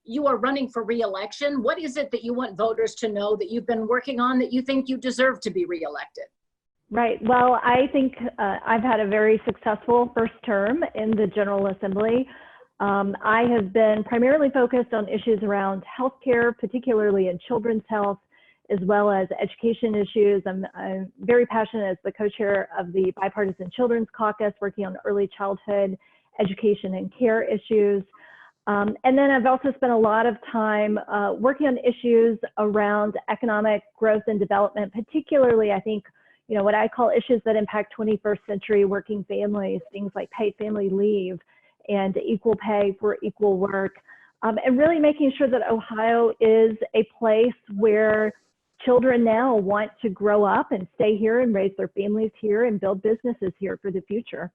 you are running for re-election. What is it that you want voters to know that you've been working on that you think you deserve to be re-elected? Right. Well, I think I've had a very successful first term in the General Assembly. I have been primarily focused on issues around healthcare, particularly in children's health, as well as education issues. I'm very passionate as the co-chair of the Bipartisan Children's Caucus, working on early childhood education and care issues. And then I've also spent a lot of time working on issues around economic growth and development, particularly, I think, what I call issues that impact 21st century working families, things like paid family leave and equal pay for equal work, and really making sure that Ohio is a place where children now want to grow up and stay here and raise their families here and build businesses here for the future.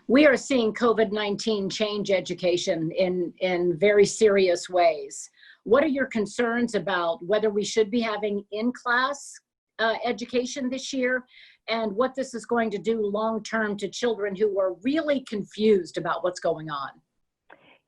We are seeing COVID-19 change education in very serious ways. What are your concerns about whether we should be having in-class education this year, and what this is going to do long-term to children who are really confused about what's going on?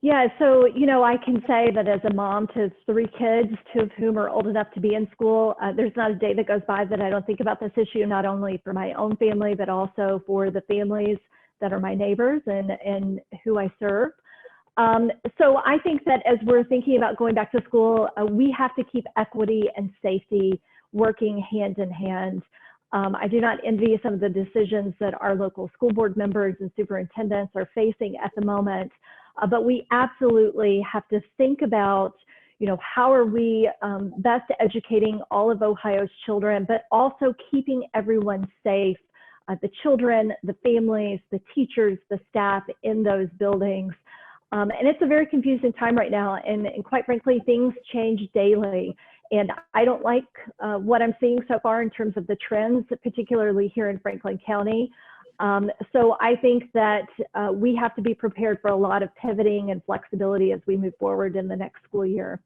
Yeah, so, I can say that as a mom to 3 kids, 2 of whom are old enough to be in school, there's not a day that goes by that I don't think about this issue, not only for my own family, but also for the families that are my neighbors and who I serve. So I think that as we're thinking about going back to school, we have to keep equity and safety working hand in hand. I do not envy some of the decisions that our local school board members and superintendents are facing at the moment, but we absolutely have to think about, how are we best educating all of Ohio's children, but also keeping everyone safe, the children, the families, the teachers, the staff in those buildings. And it's a very confusing time right now, and quite frankly, things change daily. And I don't like what I'm seeing so far in terms of the trends, particularly here in Franklin County. So I think that we have to be prepared for a lot of pivoting and flexibility as we move forward in the next school year.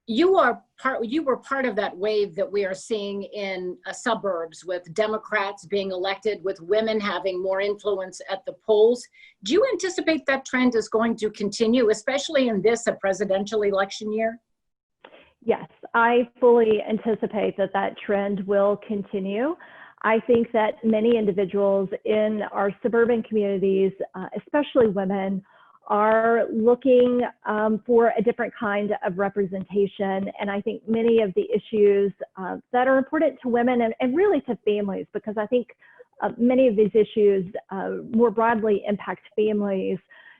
You were part of that wave that we are seeing in suburbs, with Democrats being elected, with women having more influence at the polls. Do you anticipate that trend is going to continue, especially in a presidential election year? Yes, I fully anticipate that trend will continue. I think that many individuals in our suburban communities, especially women, are looking for a different kind of representation. And I think many of the issues that are important to women and really to families, because I think many of these issues more broadly impact families,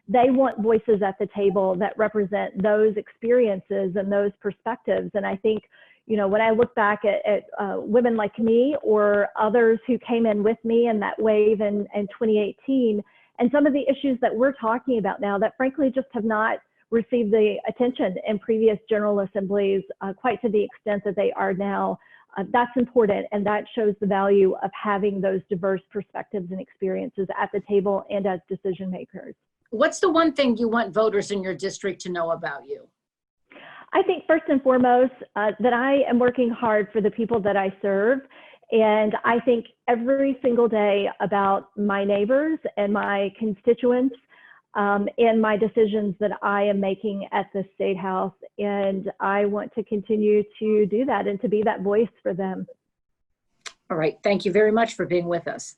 they want voices at the table that represent those experiences and those perspectives. And I think, when I look back at women like me or others who came in with me in that wave in 2018, and some of the issues that we're talking about now that frankly just have not received the attention in previous General Assemblies quite to the extent that they are now, that's important, and that shows the value of having those diverse perspectives and experiences at the table and as decision makers. What's the one thing you want voters in your district to know about you? I think first and foremost that I am working hard for the people that I serve. And I think every single day about my neighbors and my constituents and my decisions that I am making at the State House. And I want to continue to do that and to be that voice for them. All right. Thank you very much for being with us.